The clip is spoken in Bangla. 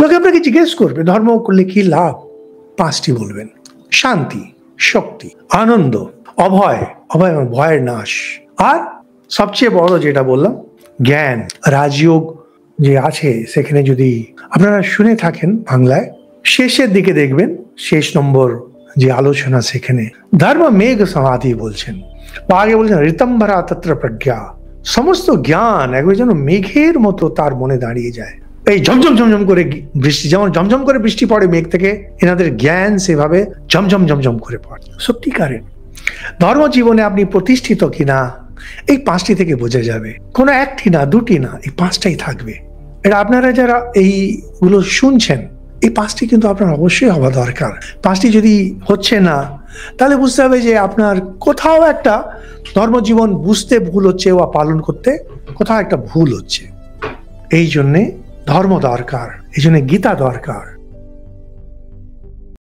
লোকে আপনাকে জিজ্ঞেস করবে ধর্ম করলে কি লাভ, পাঁচটি বলবেন। শান্তি, শক্তি, আনন্দ, অভয়, অভয় মানে ভয়ের নাশ, আর সবচেয়ে বড় যেটা বললাম জ্ঞান। রাজযোগ যে আছে সেখানে যদি আপনারা শুনে থাকেন বাংলায়, শেষের দিকে দেখবেন শেষ নম্বর যে আলোচনা সেখানে ধর্ম মেঘ সমাধি বলছেন, বা আগে বলছেন ঋতম্ভরা তত্র প্রজ্ঞা। সমস্ত জ্ঞান একবার যেন মেঘের মতো তার মনে দাঁড়িয়ে যায়। এই ঝমঝম ঝমঝম করে বৃষ্টি, যেমন ঝমঝম করে বৃষ্টি পড়ে মেঘ থেকে, এনাদের জ্ঞান সেভাবে ঝমঝম ঝমঝম করে পড়ে। সত্যিকারের ধর্ম জীবনে আপনি প্রতিষ্ঠিত কিনা এই পাঁচটি থেকে বোঝা যাবে। কোনো একটি না, দুটি না, এই পাঁচটাই থাকবে। এটা আপনারা যারা এইগুলো শুনছেন, এই পাঁচটি কিন্তু আপনার অবশ্যই হওয়া দরকার। পাঁচটি যদি হচ্ছে না তাহলে বুঝতে হবে যে আপনার কোথাও একটা ধর্মজীবন বুঝতে ভুল হচ্ছে বা পালন করতে কোথাও একটা ভুল হচ্ছে। এই জন্যে ধর্ম দরকার, এই জন্য গীতা দরকার।